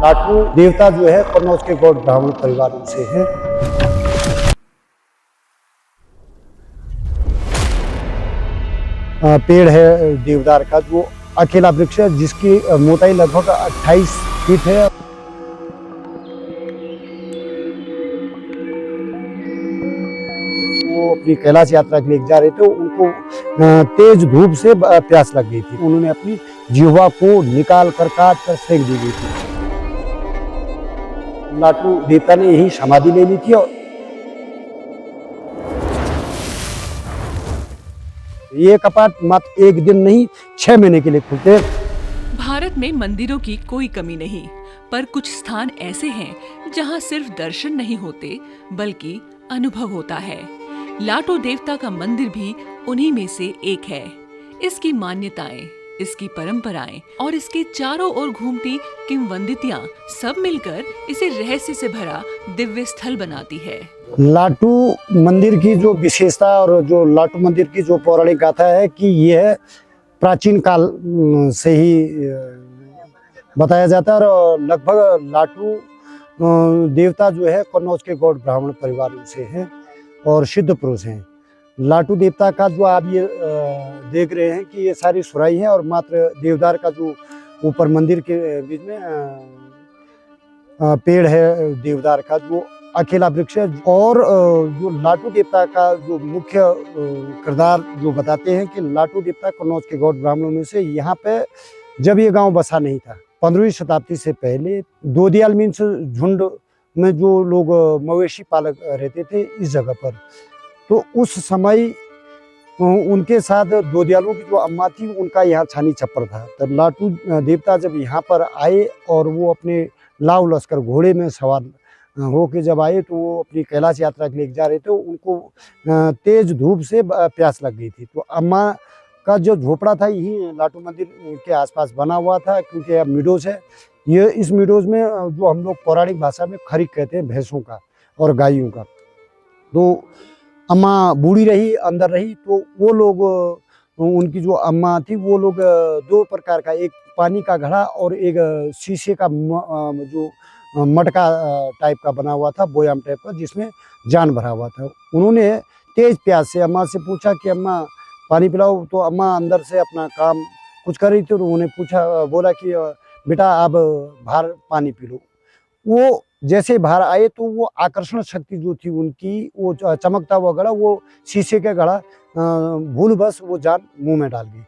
लाटू देवता जो है कन्नौज के गौड़ ब्राह्मण परिवारों से है। पेड़ है देवदार का जो अकेला वृक्ष है जिसकी मोटाई लगभग 28 फीट है। वो अपनी कैलाश यात्रा के लिए जा रहे थे, उनको तेज धूप से प्यास लग गई थी। उन्होंने अपनी जिह्वा को निकाल कर काट कर फेंक दी गई थी। लाटू देवता ने यही समाधि ले ली थी और ये कपाट मात्र एक दिन नहीं 6 महीने के लिए खुलते हैं। भारत में मंदिरों की कोई कमी नहीं, पर कुछ स्थान ऐसे हैं जहां सिर्फ दर्शन नहीं होते बल्कि अनुभव होता है। लाटू देवता का मंदिर भी उन्हीं में से एक है। इसकी मान्यताएं, इसकी परंपराएं और इसके चारों ओर घूमती किंवदंतियां सब मिलकर इसे रहस्य से भरा दिव्य स्थल बनाती है। लाटू मंदिर की जो विशेषता और जो लाटू मंदिर की जो पौराणिक गाथा है कि यह प्राचीन काल से ही बताया जाता है और लगभग लाटू देवता जो है कन्नौज के गौड़ ब्राह्मण परिवारों से हैं और सिद्ध पुरुष हैं। लाटू देवता का जो आप ये देख रहे हैं कि ये सारी सुराई है और मात्र देवदार का जो ऊपर मंदिर के बीच में पेड़ है देवदार का जो अकेला वृक्ष है। और जो लाटू देवता का जो मुख्य किरदार जो बताते हैं कि लाटू देवता कन्नौज के गौड़ ब्राह्मणों में से यहाँ पे जब ये गांव बसा नहीं था 15वीं शताब्दी से पहले दोदियाल मीन्स झुंड में जो लोग मवेशी पालक रहते थे इस जगह पर, तो उस समय उनके साथ दोदियालों की जो अम्मा थी उनका यहाँ छानी छप्पर था। तो लाटू देवता जब यहाँ पर आए और वो अपने लाव लश्कर घोड़े में सवार होके जब आए तो वो अपनी कैलाश यात्रा के लिए जा रहे थे, उनको तेज धूप से प्यास लग गई थी। तो अम्मा का जो झोपड़ा था यही लाटू मंदिर के आसपास बना हुआ था, क्योंकि अब मिडोज है ये। इस मिडोज में जो हम लोग पौराणिक भाषा में खरीक कहते हैं भैंसों का और गायों का। तो अम्मा बूढ़ी रही, अंदर रही, तो वो लोग उनकी जो अम्मा थी वो लोग 2 प्रकार का, एक पानी का घड़ा और एक शीशे का जो मटका टाइप का बना हुआ था, बोयाम टाइप का, जिसमें जान भरा हुआ था। उन्होंने तेज प्यास से अम्मा से पूछा कि अम्मा पानी पिलाओ। तो अम्मा अंदर से अपना काम कुछ कर रही थी, तो उन्होंने पूछा, बोला कि बेटा आप बाहर पानी पी लो। वो जैसे बाहर आए तो वो आकर्षण शक्ति जो थी उनकी, वो चमकता हुआ घड़ा, वो शीशे का घड़ा भूल बस वो जान मुंह में डाल गई।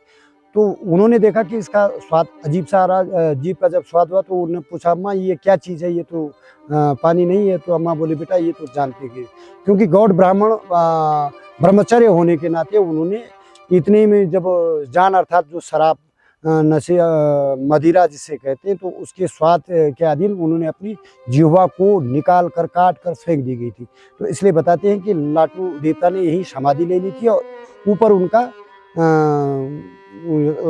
तो उन्होंने देखा कि इसका स्वाद अजीब सा आ रहा। अजीब का जब स्वाद हुआ तो उन्होंने पूछा, अम्मा ये क्या चीज़ है, ये तो पानी नहीं है। तो अम्मा बोली, बेटा ये तो जान पी गई। क्योंकि गौड़ ब्राह्मण ब्रह्मचर्य होने के नाते उन्होंने इतने में जब जान अर्थात जो शराब नशे मदिरा जिसे कहते हैं, तो उसके स्वाद के अधीन उन्होंने अपनी जिह्वा को निकाल कर काट कर फेंक दी गई थी। तो इसलिए बताते हैं कि लाटू देवता ने यही समाधि ले ली थी और ऊपर उनका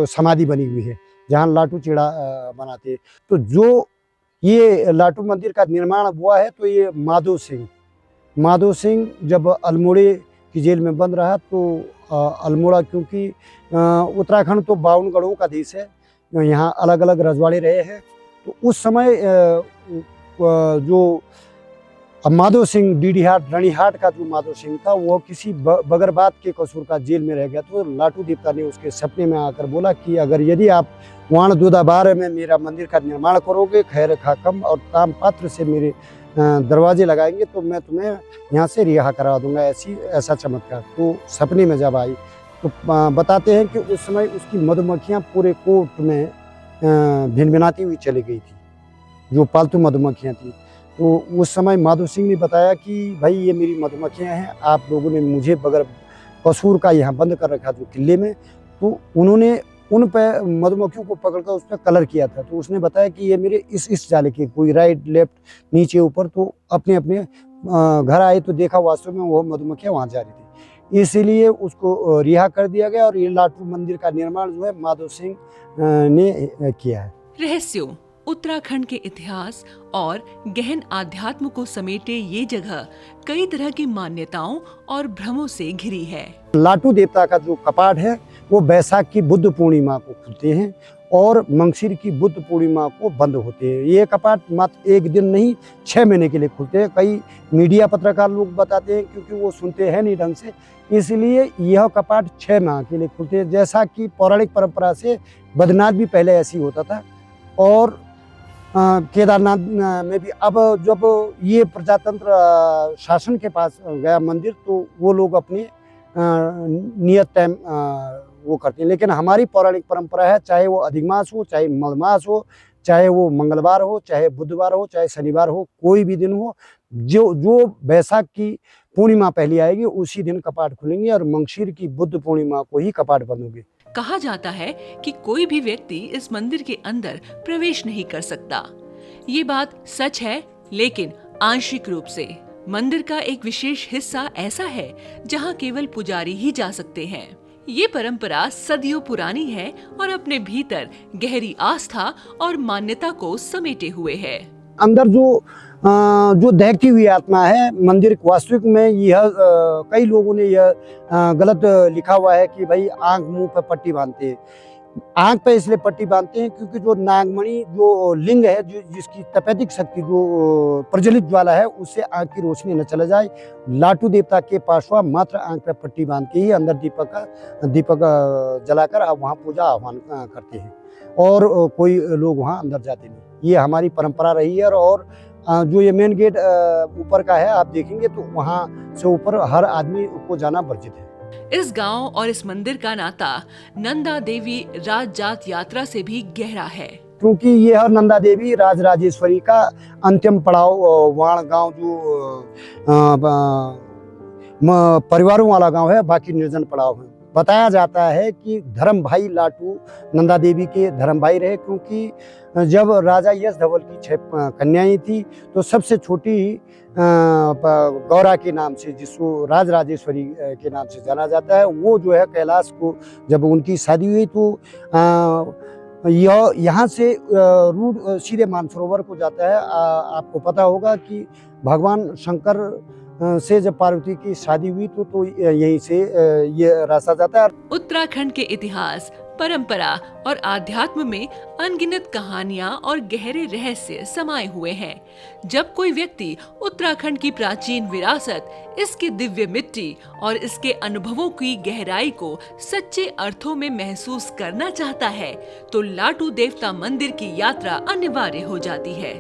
समाधि बनी हुई है जहाँ लाटू चिड़ा बनाते हैं। तो जो ये लाटू मंदिर का निर्माण हुआ है तो ये माधो सिंह जब अल्मोड़े की जेल में बंद रहा, तो अल्मोड़ा क्योंकि उत्तराखंड तो 52 गढ़ों का देश है, यहाँ अलग अलग रजवाड़े रहे हैं। तो उस समय जो माधो सिंह डीडीहाट रणीहाट का जो माधो सिंह था वो किसी बगरबात के कसूर का जेल में रह गया। तो लाटू देवता ने उसके सपने में आकर बोला कि अगर यदि आप वाण दूधाबार में मेरा मंदिर का निर्माण करोगे, खैर खाकम और ताम पात्र से मेरे दरवाजे लगाएंगे, तो मैं तुम्हें यहाँ से रिहा करा दूंगा। ऐसा चमत्कार तो सपने में जब आई तो बताते हैं कि उस समय उसकी मधुमक्खियाँ पूरे कोर्ट में भिनभिनाती हुई चली गई थी, जो पालतू मधुमक्खियाँ थी। तो उस समय माधो सिंह ने बताया कि भाई ये मेरी मधुमक्खियाँ हैं, आप लोगों ने मुझे बगैर कसूर का यहाँ बंद कर रखा जो किले में। तो उन्होंने उन पे मधुमक्खियों को पकड़कर उस पर कलर किया था। तो उसने बताया कि ये मेरे इस जाले के, कोई राइट लेफ्ट नीचे ऊपर, तो अपने अपने घर आए तो देखा वास्तव में वो मधुमक्खियाँ वहाँ जा रही थी, इसीलिए उसको रिहा कर दिया गया। और ये लाटू मंदिर का निर्माण जो है माधो सिंह ने किया है। रहस्यों, उत्तराखंड के इतिहास और गहन आध्यात्म को समेटे ये जगह कई तरह की मान्यताओं और भ्रमों से घिरी है। लाटू देवता का जो कपाट है वो बैसाख की बुद्ध पूर्णिमा को खुलते हैं और मंगशिर की बुद्ध पूर्णिमा को बंद होते हैं। ये कपाट मात्र एक दिन नहीं 6 महीने के लिए खुलते हैं। कई मीडिया पत्रकार लोग बताते हैं, क्योंकि वो सुनते हैं नहीं ढंग से, इसलिए यह कपाट 6 माह के लिए खुलते हैं। जैसा कि पौराणिक परंपरा से बद्रीनाथ भी पहले ऐसी होता था, और केदारनाथ में भी। अब जब ये प्रजातंत्र शासन के पास गया मंदिर, तो वो लोग अपने नियत टाइम वो करते हैं। लेकिन हमारी पौराणिक परंपरा है, चाहे वो अधिक मास हो, चाहे मलमास हो, चाहे वो मंगलवार हो, चाहे बुधवार हो, चाहे शनिवार हो, कोई भी दिन हो, जो वैशाख की पूर्णिमा पहली आएगी उसी दिन कपाट खुलेंगे, और मंगशिर की बुद्ध पूर्णिमा को ही कपाट बंद होंगे। कहा जाता है कि कोई भी व्यक्ति इस मंदिर के अंदर प्रवेश नहीं कर सकता। ये बात सच है, लेकिन आंशिक रूप से। मंदिर का एक विशेष हिस्सा ऐसा है जहां केवल पुजारी ही जा सकते हैं। ये परंपरा सदियों पुरानी है और अपने भीतर गहरी आस्था और मान्यता को समेटे हुए है। अंदर जो दहकती हुई आत्मा है मंदिर, वास्तविक में यह कई लोगों ने यह गलत लिखा हुआ है कि भाई आंख मुंह पर पट्टी बांधते हैं। आंख पे इसलिए पट्टी बांधते हैं क्योंकि जो नागमणि जो लिंग है, जिसकी तपेदिक शक्ति जो प्रज्वलित ज्वाला है, उससे आंख की रोशनी न चला जाए। लाटू देवता के पार्श्वा मात्र आंख पे पट्टी बांध के ही अंदर दीपक जलाकर आप वहाँ पूजा आह्वान करते हैं, और कोई लोग वहाँ अंदर जाते नहीं। ये हमारी परंपरा रही है। और जो ये मेन गेट ऊपर का है, आप देखेंगे तो वहाँ से ऊपर हर आदमी को जाना वर्जित है। इस गांव और इस मंदिर का नाता नंदा देवी राजजात यात्रा से भी गहरा है, क्योंकि यह नंदा देवी राजराजेश्वरी का अंतिम पड़ाव वाण गांव जो परिवारों वाला गांव है, बाकी निर्जन पड़ाव है। बताया जाता है कि धर्म भाई लाटू नंदा देवी के धर्म भाई रहे, क्योंकि जब राजा यश धवल की 6 कन्याएं थी, तो सबसे छोटी गौरा के नाम से, जिसको राजराजेश्वरी के नाम से जाना जाता है, वो जो है कैलाश को जब उनकी शादी हुई, तो यहाँ से रूट सीधे मानसरोवर को जाता है। आपको पता होगा कि भगवान शंकर से जब पार्वती की शादी हुई तो यहीं से ये रास्ता जाता है। उत्तराखंड के इतिहास, परंपरा और आध्यात्म में अनगिनत कहानियां और गहरे रहस्य समाये हुए हैं। जब कोई व्यक्ति उत्तराखंड की प्राचीन विरासत, इसकी दिव्य मिट्टी और इसके अनुभवों की गहराई को सच्चे अर्थों में महसूस करना चाहता है, तो लाटू देवता मंदिर की यात्रा अनिवार्य हो जाती है।